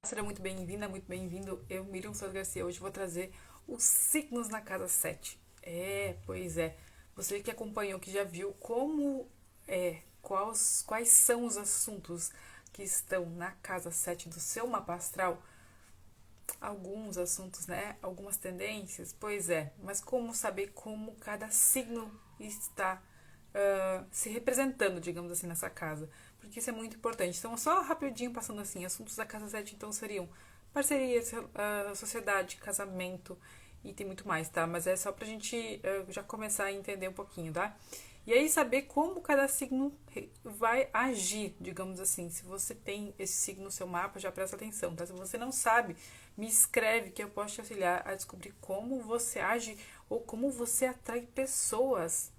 Seja muito bem-vinda, muito bem-vindo. Eu, Miriam Souza Garcia, hoje vou trazer os signos na casa 7. Pois é. Você que acompanhou, que já viu quais são os assuntos que estão na casa 7 do seu mapa astral, alguns assuntos, né? Algumas tendências, pois é. Mas como saber como cada signo está se representando, digamos assim, nessa casa? Porque isso é muito importante. Então, só rapidinho passando assim, assuntos da casa 7 então seriam parcerias, sociedade, casamento e tem muito mais, tá? Mas é só pra gente já começar a entender um pouquinho, tá? E aí saber como cada signo vai agir, digamos assim. Se você tem esse signo no seu mapa, já presta atenção, tá? Se você não sabe, me escreve que eu posso te auxiliar a descobrir como você age ou como você atrai pessoas.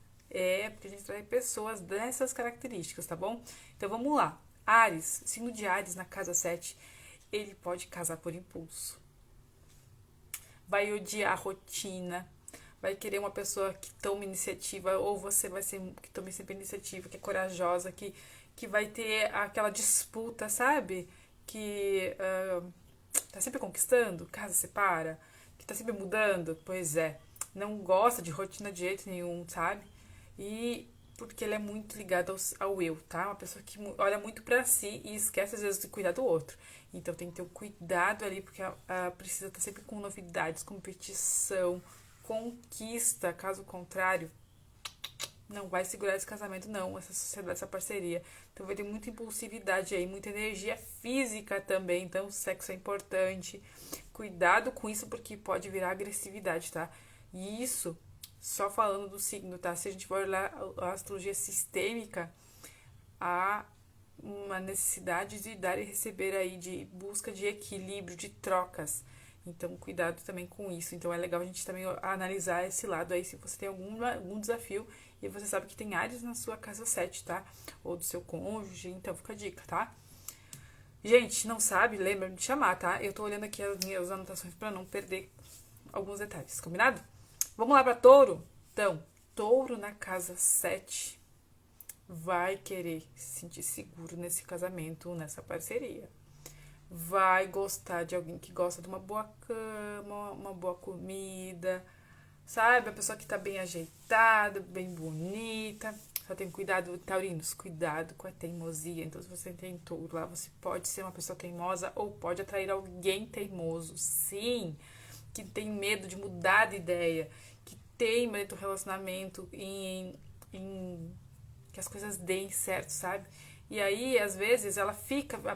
Porque a gente atrai pessoas dessas características, tá bom? Então vamos lá. Áries, signo de Áries na casa 7, ele pode casar por impulso. Vai odiar a rotina, vai querer uma pessoa que tome iniciativa, ou você vai ser que tome sempre iniciativa, que é corajosa, que vai ter aquela disputa, sabe? Que tá sempre conquistando, casa separa, que tá sempre mudando, pois é. Não gosta de rotina de jeito nenhum, sabe? E porque ele é muito ligado ao eu, tá? Uma pessoa que olha muito pra si e esquece às vezes de cuidar do outro. Então tem que ter um cuidado ali, porque precisa estar sempre com novidades, competição, conquista. Caso contrário, não vai segurar esse casamento, não, essa sociedade, essa parceria. Então vai ter muita impulsividade aí, muita energia física também. Então, o sexo é importante. Cuidado com isso, porque pode virar agressividade, tá? E isso, só falando do signo, tá? Se a gente for olhar a astrologia sistêmica, há uma necessidade de dar e receber aí, de busca de equilíbrio, de trocas. Então, cuidado também com isso. Então, é legal a gente também analisar esse lado aí, se você tem algum desafio e você sabe que tem áreas na sua casa 7, tá? Ou do seu cônjuge, então fica a dica, tá? Gente, não sabe? Lembra de chamar, tá? Eu tô olhando aqui as minhas anotações para não perder alguns detalhes, combinado? Vamos lá para Touro? Então, Touro na casa 7 vai querer se sentir seguro nesse casamento, nessa parceria. Vai gostar de alguém que gosta de uma boa cama, uma boa comida, sabe? A pessoa que tá bem ajeitada, bem bonita. Só tem cuidado, taurinos, cuidado com a teimosia. Então, se você tem touro lá, você pode ser uma pessoa teimosa ou pode atrair alguém teimoso. Sim, que tem medo de mudar de ideia, que tem medo do relacionamento em que as coisas deem certo, sabe? E aí, às vezes, a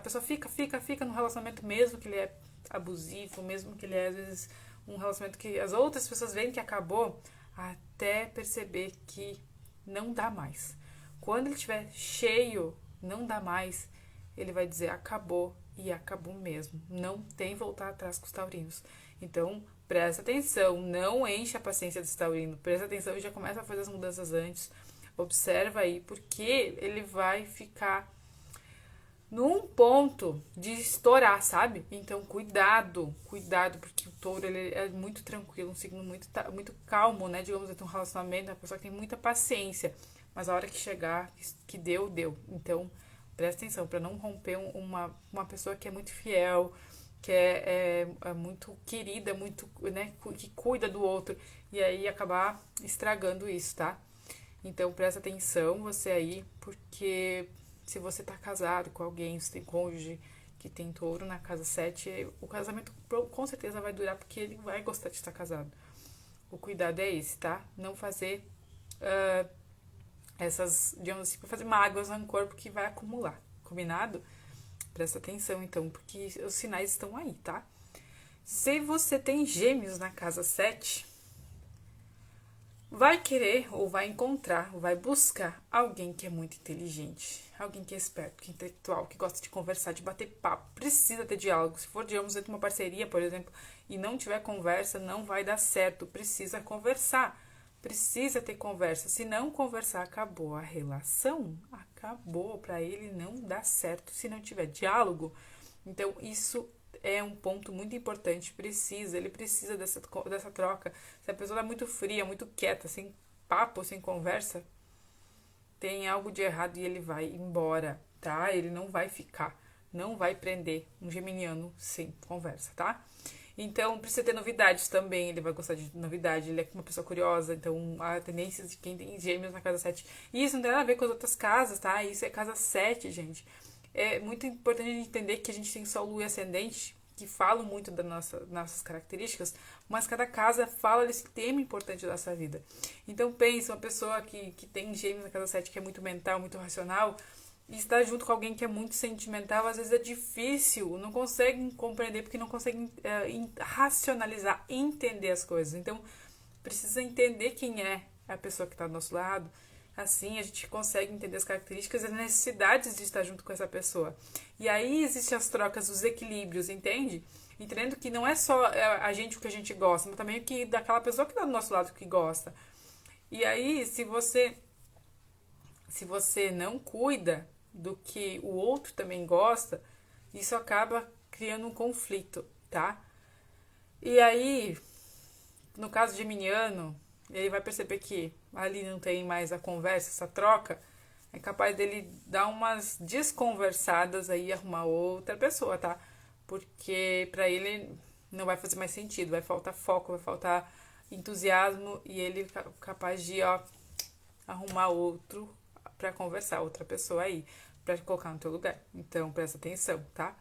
pessoa fica no relacionamento mesmo que ele é abusivo, mesmo que ele é, às vezes, um relacionamento que as outras pessoas veem que acabou, até perceber que não dá mais. Quando ele estiver cheio, não dá mais, ele vai dizer acabou e acabou mesmo. Não tem voltar atrás com os taurinos. Então, presta atenção, não enche a paciência desse taurino. Presta atenção e já começa a fazer as mudanças antes. Observa aí, porque ele vai ficar num ponto de estourar, sabe? Então, cuidado, porque o touro ele é muito tranquilo, um signo muito calmo, né? Digamos, assim, um relacionamento, uma pessoa que tem muita paciência. Mas a hora que chegar, que deu, deu. Então, presta atenção, para não romper uma pessoa que é muito fiel, que é muito querida, muito, né? Que cuida do outro. E aí acabar estragando isso, tá? Então presta atenção você aí, porque se você tá casado com alguém, você tem cônjuge que tem touro na casa 7, o casamento com certeza vai durar porque ele vai gostar de estar casado. O cuidado é esse, tá? Não fazer essas, digamos assim, pra fazer mágoas, rancor, porque vai acumular. Combinado? Presta atenção então, porque os sinais estão aí, tá? Se você tem gêmeos na casa 7, vai querer ou vai encontrar, ou vai buscar alguém que é muito inteligente, alguém que é esperto, que é intelectual, que gosta de conversar, de bater papo. Precisa ter diálogo. Se for, digamos, entre uma parceria, por exemplo, e não tiver conversa, não vai dar certo. Precisa conversar. Precisa ter conversa. Se não conversar, acabou a relação. Acabou. Para ele não dá certo se não tiver diálogo. Então, isso é um ponto muito importante. Ele precisa dessa troca. Se a pessoa é muito fria, muito quieta, sem papo, sem conversa, tem algo de errado e ele vai embora, tá? Ele não vai ficar. não vai prender um geminiano sem conversa, tá? Então, precisa ter novidades também, ele vai gostar de novidade, ele é uma pessoa curiosa, então a tendência de quem tem gêmeos na casa 7. E isso não tem nada a ver com as outras casas, tá? Isso é casa 7, gente. É muito importante a gente entender que a gente tem Sol, Lua e Ascendente, que falam muito das nossas características, mas cada casa fala desse tema importante da nossa vida. Então, pense, uma pessoa que tem gêmeos na casa 7, que é muito mental, muito racional, e estar junto com alguém que é muito sentimental, às vezes é difícil, não conseguem compreender porque não conseguem racionalizar, entender as coisas. Então, precisa entender quem é a pessoa que está do nosso lado. Assim, a gente consegue entender as características e as necessidades de estar junto com essa pessoa. E aí existem as trocas, os equilíbrios, entende? Entendendo que não é só a gente o que a gente gosta, mas também o que daquela pessoa que está do nosso lado que gosta. E aí, se você não cuida do que o outro também gosta, isso acaba criando um conflito, tá? E aí, no caso geminiano, ele vai perceber que ali não tem mais a conversa, essa troca, é capaz dele dar umas desconversadas aí e arrumar outra pessoa, tá? Porque pra ele não vai fazer mais sentido, vai faltar foco, vai faltar entusiasmo e ele é capaz de arrumar outro pra conversar, outra pessoa aí, pra colocar no teu lugar. Então, presta atenção, tá?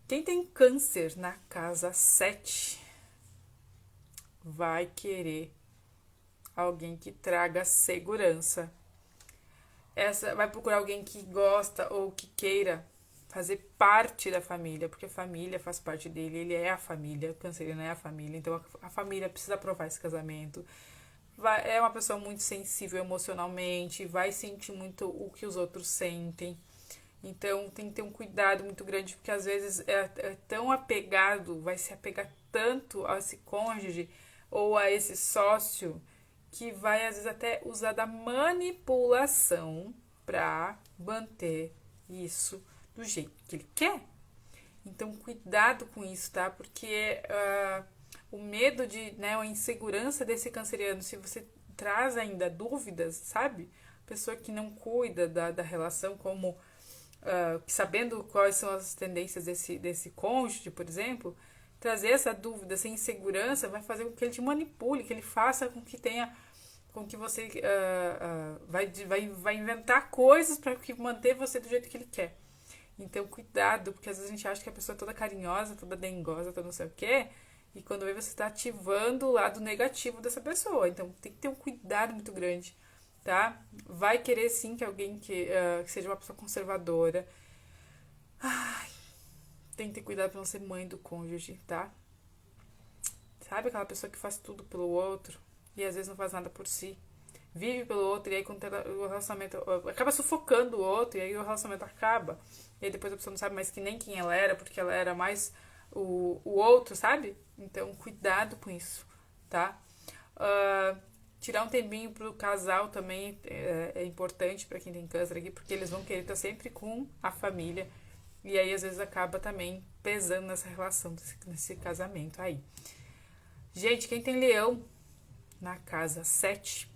Quem tem câncer na casa 7 vai querer alguém que traga segurança. Essa vai procurar alguém que gosta ou que queira fazer parte da família, porque a família faz parte dele, ele é a família, o canceriano é a família, então a família precisa aprovar esse casamento. É uma pessoa muito sensível emocionalmente, vai sentir muito o que os outros sentem. Então tem que ter um cuidado muito grande, porque às vezes é tão apegado, vai se apegar tanto a esse cônjuge ou a esse sócio, que vai às vezes até usar da manipulação para manter isso do jeito que ele quer. Então cuidado com isso, tá? Porque o medo de, né, a insegurança desse canceriano, se você traz ainda dúvidas, sabe? Pessoa que não cuida da relação, como sabendo quais são as tendências desse cônjuge, por exemplo, trazer essa dúvida, essa insegurança, vai fazer com que ele te manipule, que ele faça com que tenha, com que você vai inventar coisas para manter você do jeito que ele quer. Então, cuidado, porque às vezes a gente acha que a pessoa é toda carinhosa, toda dengosa, toda não sei o quê, e quando vê você está ativando o lado negativo dessa pessoa. Então, tem que ter um cuidado muito grande, tá? Vai querer sim que alguém que seja uma pessoa conservadora. Ai, tem que ter cuidado pra não ser mãe do cônjuge, tá? Sabe aquela pessoa que faz tudo pelo outro e às vezes não faz nada por si? Vive pelo outro e aí quando o relacionamento acaba sufocando o outro e aí o relacionamento acaba. E aí depois a pessoa não sabe mais que nem quem ela era, porque ela era mais o outro, sabe? Então, cuidado com isso, tá? Tirar um tempinho pro casal também é importante para quem tem câncer aqui, porque eles vão querer estar sempre com a família. E aí, às vezes, acaba também pesando nessa relação, nesse casamento aí. Gente, quem tem leão na casa 7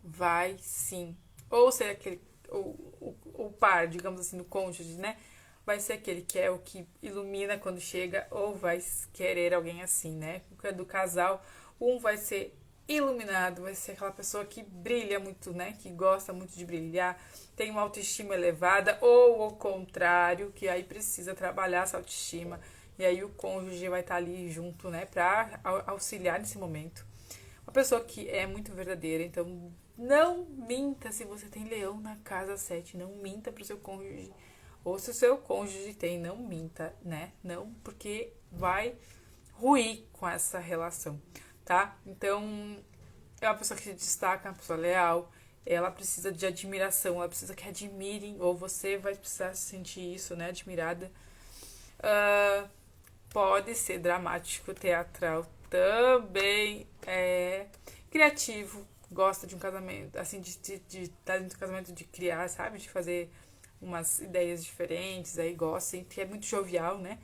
vai sim. Ou ser aquele, o par, digamos assim, do cônjuge, né? Vai ser aquele que é o que ilumina quando chega, ou vai querer alguém assim, né? Do casal, um vai ser iluminado, vai ser aquela pessoa que brilha muito, né? Que gosta muito de brilhar, tem uma autoestima elevada, ou o contrário, que aí precisa trabalhar essa autoestima. E aí o cônjuge vai estar ali junto, né? Pra auxiliar nesse momento. Uma pessoa que é muito verdadeira, então não minta se você tem leão na casa 7, não minta pro seu cônjuge. Ou se o seu cônjuge tem, não minta, né? Não, porque vai ruir com essa relação, tá? Então, é uma pessoa que se destaca, uma pessoa leal, ela precisa de admiração, ela precisa que admirem, ou você vai precisar sentir isso, né? Admirada. Pode ser dramático, teatral também, é criativo, gosta de um casamento, assim, de estar dentro do casamento, de criar, sabe? De fazer umas ideias diferentes, aí gosta, que é muito jovial, né?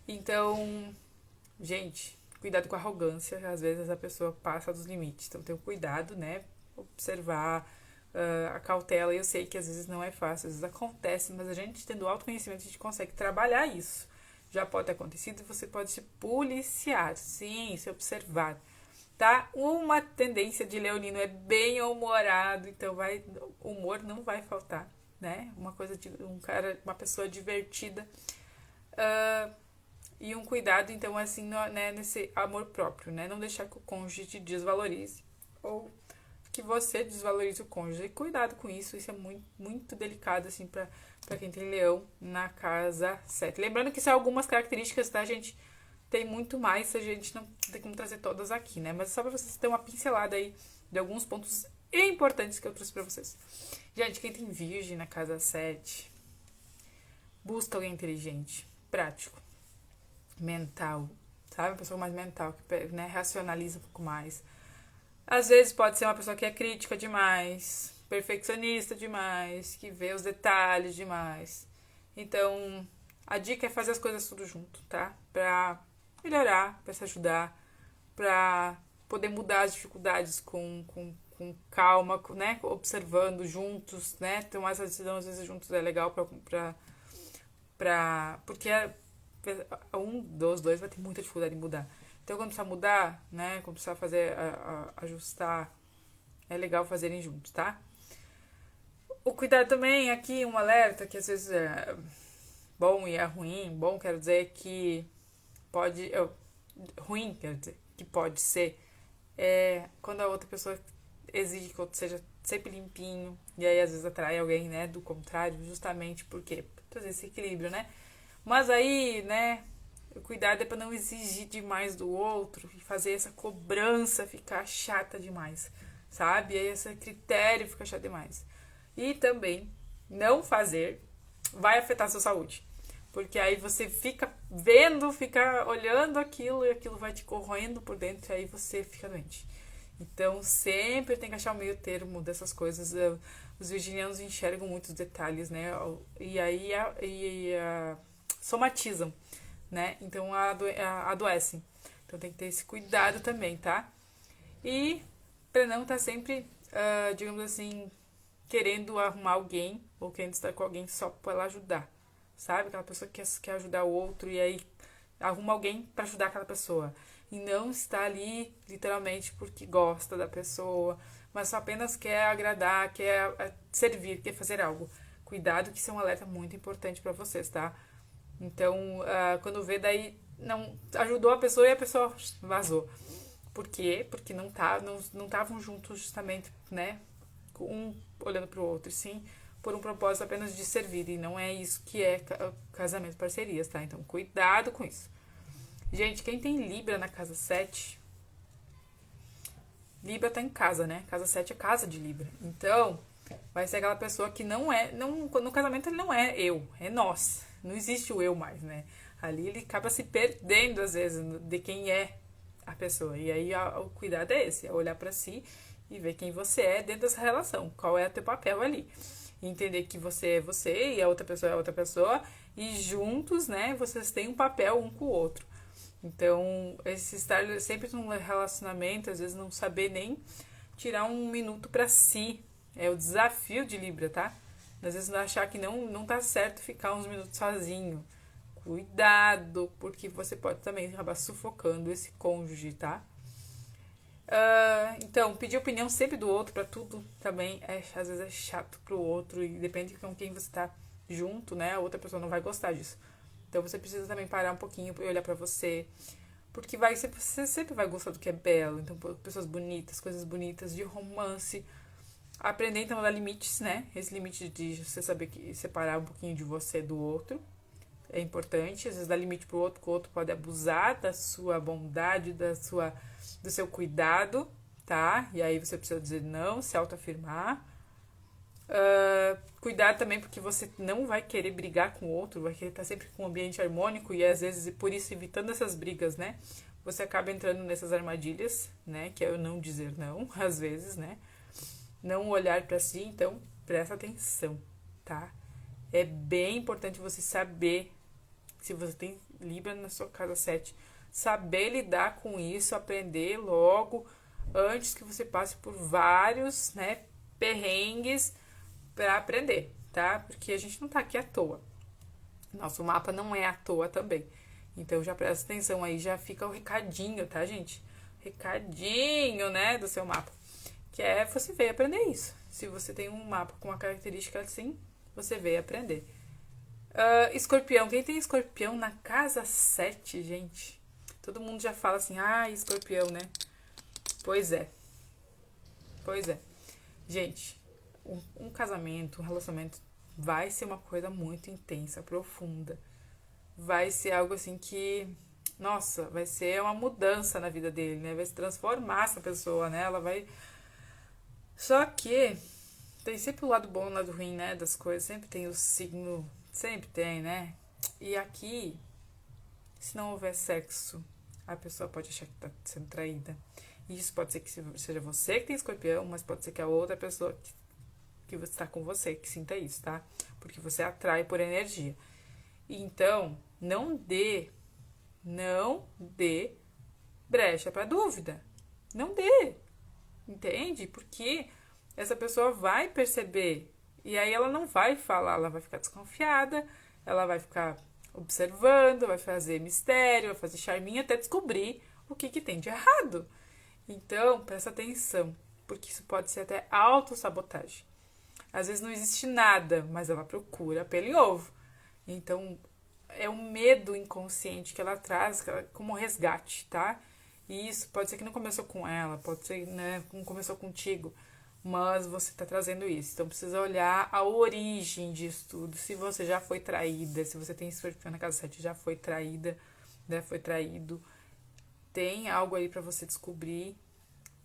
Então, gente, cuidado com a arrogância, às vezes a pessoa passa dos limites, então tenha cuidado, né? Observar a cautela. Eu sei que às vezes não é fácil, às vezes acontece, mas a gente tendo autoconhecimento, a gente consegue trabalhar isso. Já pode ter acontecido e você pode se policiar, sim, se observar, tá? Uma tendência de leonino é bem humorado, então humor não vai faltar, né? Uma coisa de uma pessoa divertida, e um cuidado, então, assim, né, nesse amor próprio, né? Não deixar que o cônjuge te desvalorize ou que você desvalorize o cônjuge. E cuidado com isso é muito, muito delicado, assim, pra quem tem leão na casa 7. Lembrando que são algumas características, tá, gente? Tem muito mais, a gente não tem como trazer todas aqui, né? Mas só pra vocês terem uma pincelada aí de alguns pontos importantes que eu trouxe pra vocês. Gente, quem tem virgem na casa 7, busca alguém inteligente, prático, mental, sabe? Uma pessoa mais mental, que, né, racionaliza um pouco mais. Às vezes pode ser uma pessoa que é crítica demais, perfeccionista demais, que vê os detalhes demais. Então, a dica é fazer as coisas tudo junto, tá? Pra melhorar, pra se ajudar, pra poder mudar as dificuldades com calma, né? Observando juntos, né? Tomar essa decisão às vezes juntos é legal porque um dos dois vai ter muita dificuldade em mudar. Então, quando precisar mudar, né? Quando precisar fazer, ajustar, é legal fazerem juntos, tá? O cuidado também, aqui um alerta, que às vezes é bom e é ruim. Bom, quero dizer que pode... ruim, quero dizer, que pode ser quando a outra pessoa exige que o outro seja sempre limpinho, e aí às vezes atrai alguém, né, do contrário, justamente porque trazer esse equilíbrio, né? Mas aí, né, o cuidado é para não exigir demais do outro e fazer essa cobrança ficar chata demais, sabe? E aí esse critério fica chato demais. E também, não fazer vai afetar a sua saúde. Porque aí você fica vendo, fica olhando aquilo e aquilo vai te corroendo por dentro e aí você fica doente. Então, sempre tem que achar o meio termo dessas coisas. Os virginianos enxergam muitos detalhes, né? E aí somatizam, né? Então, adoecem. Então, tem que ter esse cuidado também, tá? E para não estar sempre, digamos assim, querendo arrumar alguém ou querendo estar com alguém só para ela ajudar, sabe? Aquela pessoa que quer ajudar o outro e aí arruma alguém para ajudar aquela pessoa. E não está ali literalmente porque gosta da pessoa, mas só apenas quer agradar, quer servir, quer fazer algo. Cuidado, que isso é um alerta muito importante para vocês, tá? Então, quando vê, daí não ajudou a pessoa e a pessoa vazou. Por quê? Porque não estavam juntos justamente, né? Um olhando pro outro, sim, por um propósito apenas de servir. E não é isso que é casamento, parcerias, tá? Então, cuidado com isso. Gente, quem tem Libra na casa 7, Libra tá em casa, né? Casa 7 é casa de Libra. Então, vai ser aquela pessoa que no casamento ele não é eu, é nós. Não existe o eu mais, né? Ali ele acaba se perdendo, às vezes, de quem é a pessoa. E aí o cuidado é esse, é olhar pra si e ver quem você é dentro dessa relação. Qual é o teu papel ali. E entender que você é você e a outra pessoa é outra pessoa. E juntos, né, vocês têm um papel um com o outro. Então, esse estar sempre num relacionamento, às vezes não saber nem tirar um minuto pra si. É o desafio de Libra, tá? Às vezes não achar que não tá certo ficar uns minutos sozinho. Cuidado, porque você pode também acabar sufocando esse cônjuge, tá? Então, pedir opinião sempre do outro pra tudo também às vezes é chato pro outro e depende de com quem você tá junto, né? A outra pessoa não vai gostar disso. Então você precisa também parar um pouquinho e olhar pra você. Porque você sempre vai gostar do que é belo. Então, pessoas bonitas, coisas bonitas, de romance. Aprender então a dar limites, né? Esse limite de você saber separar um pouquinho de você do outro. É importante. Às vezes dar limite pro outro, que o outro pode abusar da sua bondade, do seu cuidado, tá? E aí você precisa dizer não, se autoafirmar. Cuidado também porque você não vai querer brigar com o outro, vai querer estar sempre com um ambiente harmônico e às vezes por isso evitando essas brigas, né? Você acaba entrando nessas armadilhas, né? Que é o não dizer não, às vezes, né? Não olhar pra si, então presta atenção, tá? É bem importante você saber, se você tem Libra na sua casa 7, saber lidar com isso, aprender logo, antes que você passe por vários, né? perrengues para aprender, tá? Porque a gente não tá aqui à toa. Nosso mapa não é à toa também. Então já presta atenção aí, já fica o recadinho, tá, gente? Recadinho, né, do seu mapa. Que é você veio aprender isso. Se você tem um mapa com uma característica assim, você veio aprender. Escorpião. Quem tem escorpião na casa 7, gente? Todo mundo já fala assim, escorpião, né? Pois é. Pois é. Gente, um casamento, um relacionamento vai ser uma coisa muito intensa, profunda. Vai ser algo assim que, nossa, vai ser uma mudança na vida dele, né? Vai se transformar essa pessoa, né? Ela vai. Só que tem sempre o lado bom e o lado ruim, né? Das coisas. Sempre tem o signo. Sempre tem, né? E aqui, se não houver sexo, a pessoa pode achar que tá sendo traída. E isso pode ser que seja você que tem escorpião, mas pode ser que a outra pessoa que está com você que sinta isso, tá? Porque você atrai por energia. Então, não dê brecha para dúvida. Não dê. Entende? Porque essa pessoa vai perceber. E aí ela não vai falar, ela vai ficar desconfiada, ela vai ficar observando, vai fazer mistério, vai fazer charminho até descobrir o que tem de errado. Então, presta atenção, porque isso pode ser até autossabotagem. Às vezes não existe nada, mas ela procura pelo em ovo. Então, é um medo inconsciente que ela traz como resgate, tá? E isso pode ser que não começou com ela, pode ser, né, não começou contigo, mas você tá trazendo isso. Então, precisa olhar a origem disso tudo. Se você já foi traída, se você tem escorpião na casa 7, já foi traída, né, foi traído, tem algo aí para você descobrir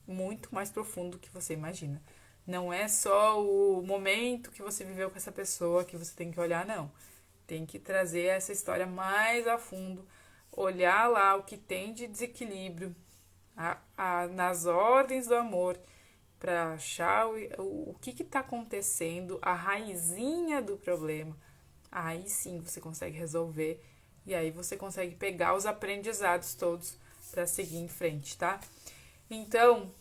muito mais profundo do que você imagina. Não é só o momento que você viveu com essa pessoa que você tem que olhar, não. Tem que trazer essa história mais a fundo, olhar lá o que tem de desequilíbrio nas ordens do amor, para achar o que está acontecendo, a raizinha do problema. Aí sim você consegue resolver e aí você consegue pegar os aprendizados todos para seguir em frente, tá? Então,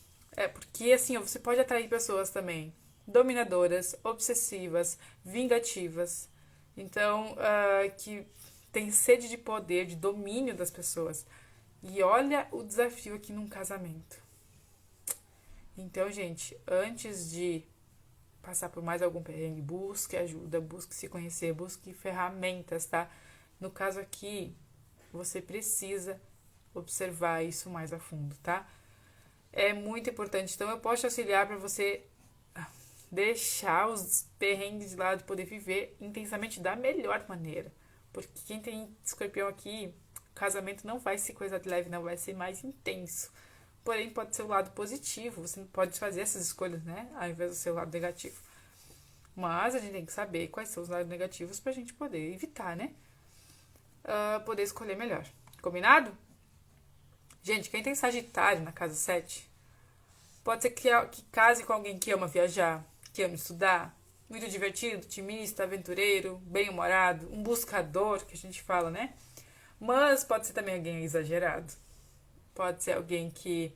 porque assim, você pode atrair pessoas também dominadoras, obsessivas, vingativas. Então, que tem sede de poder, de domínio das pessoas. E olha o desafio aqui num casamento. Então, gente, antes de passar por mais algum perrengue, busque ajuda, busque se conhecer, busque ferramentas, tá? No caso aqui, você precisa observar isso mais a fundo, tá? É muito importante. Então, eu posso te auxiliar para você deixar os perrengues de lado, poder viver intensamente da melhor maneira. Porque quem tem escorpião aqui, o casamento não vai ser coisa leve, não vai ser mais intenso. Porém, pode ser o lado positivo. Você pode fazer essas escolhas, né? Ao invés do seu lado negativo. Mas a gente tem que saber quais são os lados negativos pra gente poder evitar, né? Poder escolher melhor. Combinado? Gente, quem tem Sagitário na casa 7, pode ser que case com alguém que ama viajar, que ama estudar, muito divertido, otimista, aventureiro, bem-humorado, um buscador, que a gente fala, né? Mas pode ser também alguém exagerado. Pode ser alguém que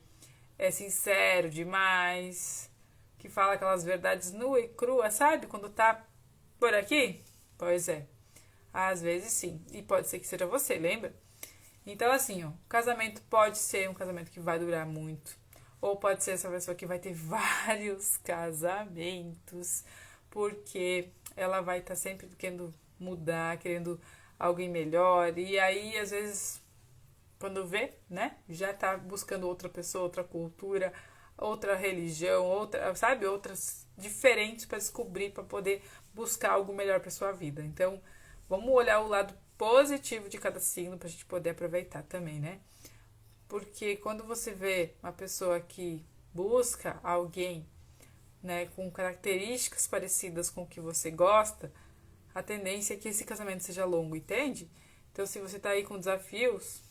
é sincero demais, que fala aquelas verdades nuas e cruas, sabe? Quando tá por aqui? Pois é. Às vezes sim. E pode ser que seja você, lembra? Então, assim, ó, o casamento pode ser um casamento que vai durar muito. Ou pode ser essa pessoa que vai ter vários casamentos, porque ela vai estar sempre querendo mudar, querendo alguém melhor. E aí, às vezes, quando vê, né, já tá buscando outra pessoa, outra cultura, outra religião, sabe, outras diferentes para descobrir, para poder buscar algo melhor para sua vida. Então, vamos olhar o lado positivo de cada signo pra gente poder aproveitar também, né? Porque quando você vê uma pessoa que busca alguém, né, com características parecidas com o que você gosta, a tendência é que esse casamento seja longo, entende? Então, se você tá aí com desafios,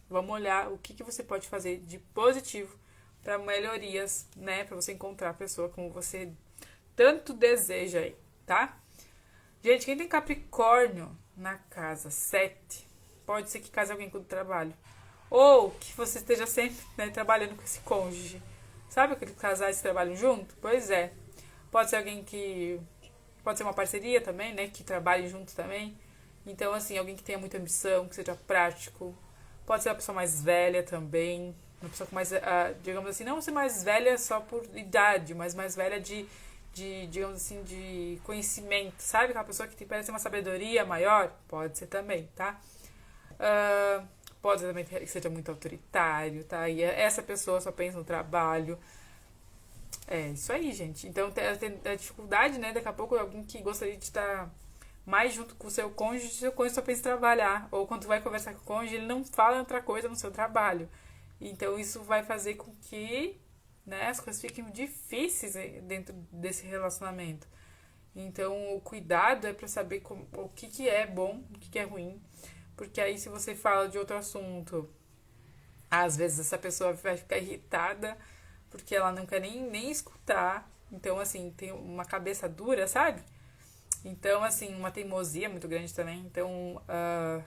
vamos olhar o que você pode fazer de positivo para melhorias, né, para você encontrar a pessoa como você tanto deseja aí, tá? Gente, quem tem Capricórnio na casa 7, pode ser que case alguém com o trabalho. Ou que você esteja sempre, né, trabalhando com esse cônjuge. Sabe aqueles casais que trabalham junto? Pois é. Pode ser alguém que... Pode ser uma parceria também, né? Que trabalhe junto também. Então, assim, alguém que tenha muita ambição, que seja prático. Pode ser uma pessoa mais velha também. Uma pessoa com mais, digamos assim, não ser mais velha só por idade, mas mais velha digamos assim, de conhecimento. Sabe? Aquela pessoa que parece uma sabedoria maior? Pode ser também, tá? Ah, pode ser também que seja muito autoritário, tá? E essa pessoa só pensa no trabalho. É isso aí, gente. Então tem a dificuldade, né? Daqui a pouco alguém que gostaria de estar mais junto com o seu cônjuge só pensa em trabalhar. Ou quando vai conversar com o cônjuge, ele não fala outra coisa no seu trabalho. Então isso vai fazer com que, né, as coisas fiquem difíceis dentro desse relacionamento. Então o cuidado é para saber o que é bom, o que é ruim. Porque aí se você fala de outro assunto, às vezes essa pessoa vai ficar irritada porque ela não quer nem escutar. Então, assim, tem uma cabeça dura, sabe? Então, assim, uma teimosia muito grande também. Então,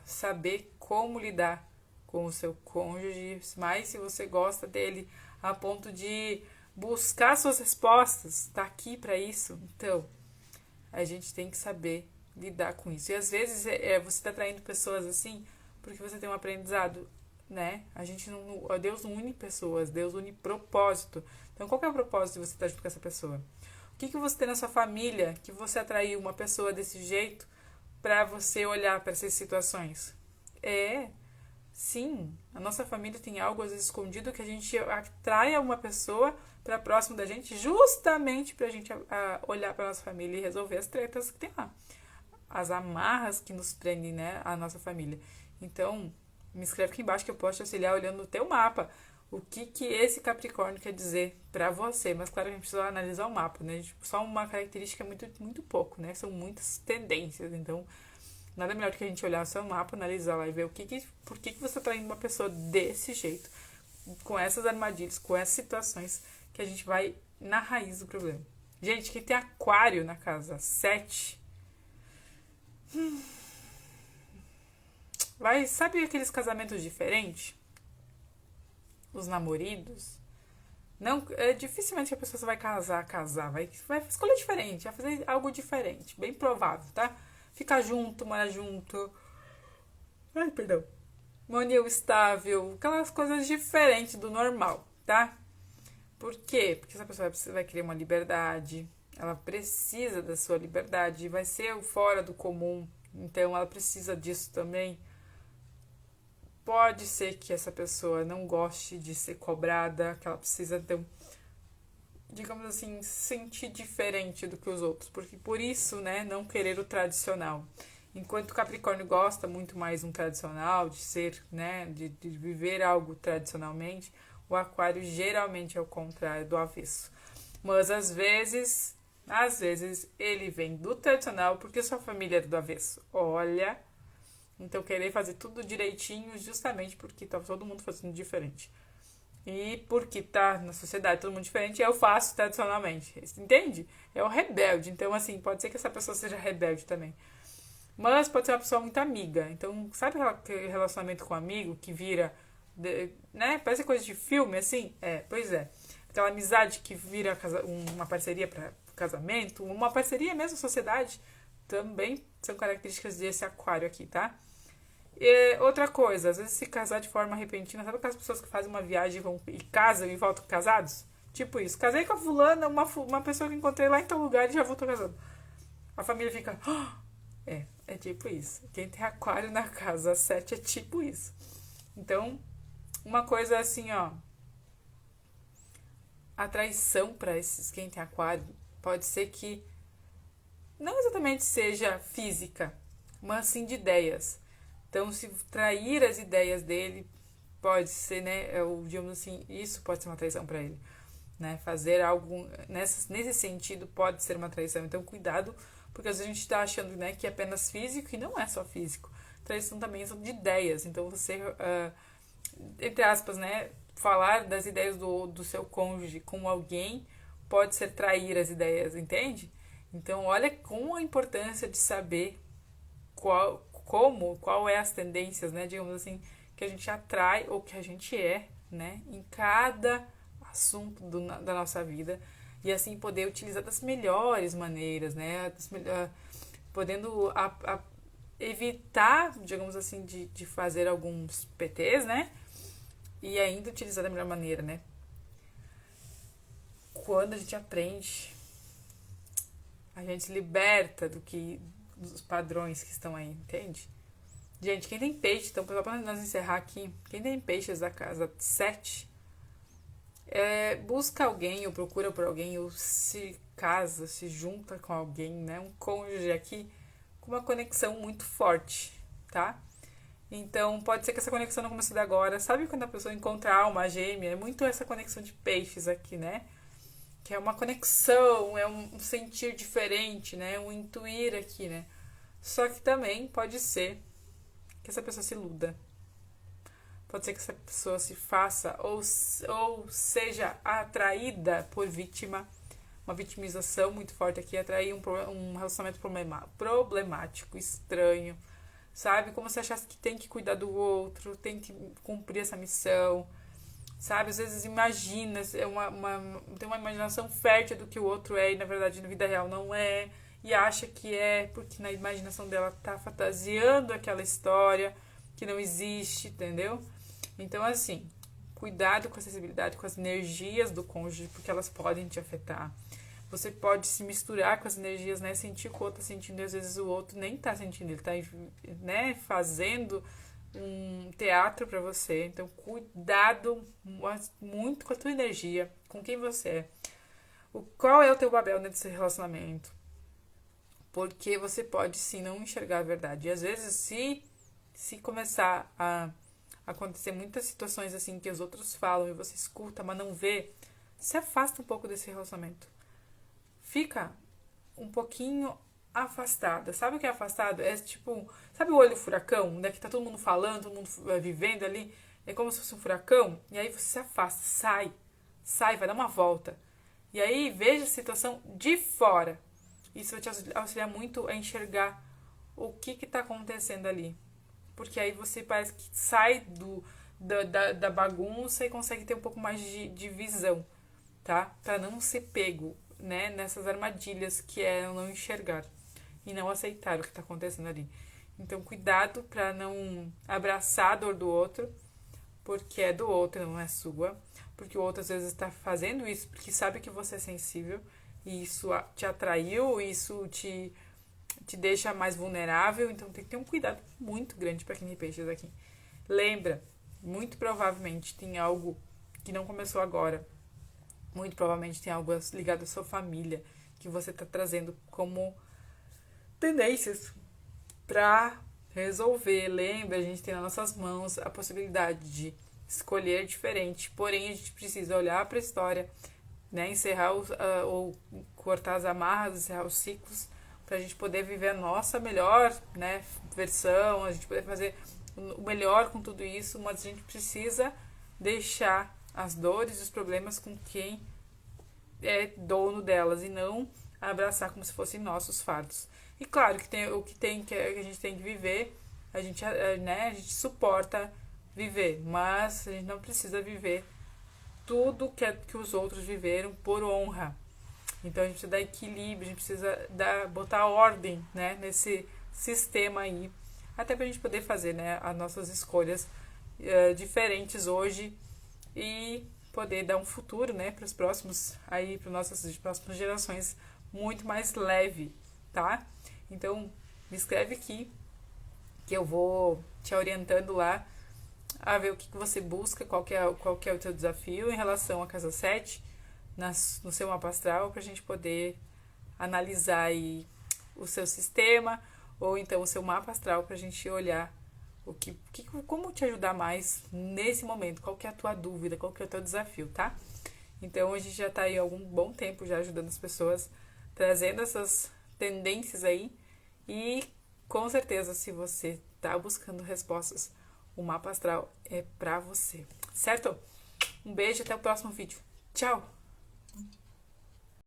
saber como lidar com o seu cônjuge, mais se você gosta dele, a ponto de buscar suas respostas, tá aqui para isso. Então, a gente tem que saber lidar com isso. E às vezes você está traindo pessoas assim porque você tem um aprendizado, né? A gente não, Deus não une pessoas, Deus une propósito. Então, qual que é o propósito de você estar junto com essa pessoa? O que você tem na sua família que você atraiu uma pessoa desse jeito para você olhar para essas situações? Sim, a nossa família tem algo às vezes escondido que a gente atrai uma pessoa para próximo da gente justamente para a gente olhar para nossa família e resolver as tretas que tem lá. As amarras que nos prendem, né, a nossa família. Então, me escreve aqui embaixo que eu posso te auxiliar olhando no teu mapa. O que esse Capricórnio quer dizer para você? Mas claro, a gente precisa analisar o mapa, né? Só uma característica é muito pouco, né? São muitas tendências. Então, nada melhor do que a gente olhar o seu mapa, analisar lá e ver por que você está indo uma pessoa desse jeito, com essas armadilhas, com essas situações, que a gente vai na raiz do problema. Gente, quem tem aquário na casa 7, sabe aqueles casamentos diferentes? Os namoridos? Não, dificilmente a pessoa vai casar, vai escolher diferente, vai fazer algo diferente, bem provável, tá? Ficar junto, morar junto. Ai, perdão. Uma união estável, aquelas coisas diferentes do normal, tá? Por quê? Porque essa pessoa vai querer uma liberdade, ela precisa da sua liberdade, vai ser fora do comum, então ela precisa disso também. Pode ser que essa pessoa não goste de ser cobrada, que ela precisa ter, digamos assim, se sentir diferente do que os outros, porque por isso, né, não querer o tradicional. Enquanto o Capricórnio gosta muito mais de um tradicional, de ser, né, de viver algo tradicionalmente, o Aquário geralmente é o contrário, do avesso. Mas às vezes ele vem do tradicional porque sua família é do avesso. Olha, então querer fazer tudo direitinho justamente porque tá todo mundo fazendo diferente. E porque tá na sociedade todo mundo diferente, eu faço tradicionalmente. Entende? É o rebelde. Então, assim, pode ser que essa pessoa seja rebelde também. Mas pode ser uma pessoa muito amiga. Então, sabe aquele relacionamento com um amigo que vira, né? Parece coisa de filme, assim? Pois é. Aquela amizade que vira uma parceria para casamento, uma parceria mesmo, sociedade, também são características desse aquário aqui, tá? E outra coisa, às vezes se casar de forma repentina, sabe aquelas pessoas que fazem uma viagem e casam e voltam casados? Tipo isso. Casei com a fulana, uma pessoa que encontrei lá em tal lugar e já voltou casado. A família fica... É tipo isso. Quem tem aquário na casa 7 é tipo isso. Então, uma coisa assim, ó. A traição para quem tem aquário pode ser que não exatamente seja física, mas sim de ideias. Então, se trair as ideias dele pode ser, né, digamos assim, isso pode ser uma traição para ele, né? Fazer algo nesse sentido pode ser uma traição. Então, cuidado, porque às vezes a gente está achando, né, que é apenas físico e não é só físico. Traição também são de ideias. Então, você, entre aspas, né, falar das ideias do seu cônjuge com alguém pode ser trair as ideias, entende? Então, olha com a importância de saber qual é as tendências, né, digamos assim, que a gente atrai ou que a gente é, né, em cada assunto da nossa vida. e assim poder utilizar das melhores maneiras, né? Podendo evitar, digamos assim, de fazer alguns PTs, né? E ainda utilizar da melhor maneira, né? Quando a gente aprende, a gente se liberta dos padrões que estão aí, entende? Gente, quem tem peixe, então, para nós encerrar aqui, quem tem peixes da casa 7, busca alguém, ou procura por alguém, ou se casa, se junta com alguém, né? Um cônjuge aqui com uma conexão muito forte, tá? Então, pode ser que essa conexão não comece agora. Sabe quando a pessoa encontra a alma gêmea? É muito essa conexão de peixes aqui, né? Que é uma conexão, é um sentir diferente, né? Um intuir aqui, né? Só que também pode ser que essa pessoa se iluda. Pode ser que essa pessoa se faça ou seja atraída por vítima. Uma vitimização muito forte aqui, atrair um relacionamento problemático, estranho. Sabe? Como se achasse que tem que cuidar do outro, tem que cumprir essa missão. Sabe? Às vezes imagina, tem uma imaginação fértil do que o outro é e na verdade na vida real não é. E acha que é, porque na imaginação dela tá fantasiando aquela história que não existe, entendeu? Então, assim, cuidado com a sensibilidade, com as energias do cônjuge, porque elas podem te afetar. Você pode se misturar com as energias, né? Sentir o que o outro tá sentindo e às vezes o outro nem tá sentindo, ele tá, né, fazendo um teatro para você. Então, cuidado muito com a tua energia, com quem você é. Qual é o teu papel nesse relacionamento? Porque você pode sim não enxergar a verdade. E às vezes, se começar a acontecer muitas situações assim que os outros falam e você escuta, mas não vê, se afasta um pouco desse relacionamento. Fica um pouquinho afastada. Sabe o que é afastado? É tipo, sabe o olho furacão? Onde é que tá todo mundo falando, todo mundo vivendo ali? É como se fosse um furacão. E aí você se afasta, sai, vai dar uma volta. E aí veja a situação de fora. Isso vai te auxiliar muito a enxergar o que está acontecendo ali. Porque aí você parece que sai da bagunça e consegue ter um pouco mais de visão, tá? Para não ser pego, né, nessas armadilhas que é não enxergar e não aceitar o que está acontecendo ali. Então, cuidado para não abraçar a dor do outro, porque é do outro, não é sua. Porque o outro às vezes está fazendo isso porque sabe que você é sensível e isso te atraiu, isso te deixa mais vulnerável, então tem que ter um cuidado muito grande para quem tem peixes aqui. Lembra, muito provavelmente tem algo que não começou agora, muito provavelmente tem algo ligado à sua família, que você está trazendo como tendências para resolver. Lembra, a gente tem nas nossas mãos a possibilidade de escolher diferente, porém a gente precisa olhar para a história, né, encerrar ou cortar as amarras, encerrar os ciclos, para a gente poder viver a nossa melhor, né, versão, a gente poder fazer o melhor com tudo isso, mas a gente precisa deixar as dores e os problemas com quem é dono delas e não abraçar como se fossem nossos fardos. E claro que que a gente tem que viver, a gente suporta viver, mas a gente não precisa viver tudo que os outros viveram por honra. Então a gente precisa dar equilíbrio, a gente precisa botar ordem, né, nesse sistema aí, até pra gente poder fazer, né, as nossas escolhas diferentes hoje e poder dar um futuro, né, para os próximos aí, para nossas próximas gerações muito mais leve, tá? Então me escreve aqui que eu vou te orientando lá a ver o que você busca, qual que é o teu desafio em relação à casa 7 no seu mapa astral, para a gente poder analisar aí o seu sistema ou então o seu mapa astral para a gente olhar como te ajudar mais nesse momento, qual que é a tua dúvida, qual que é o teu desafio, tá? Então a gente já está aí há algum bom tempo já ajudando as pessoas, trazendo essas tendências aí e com certeza se você está buscando respostas, o mapa astral é pra você, certo? Um beijo, até o próximo vídeo. Tchau!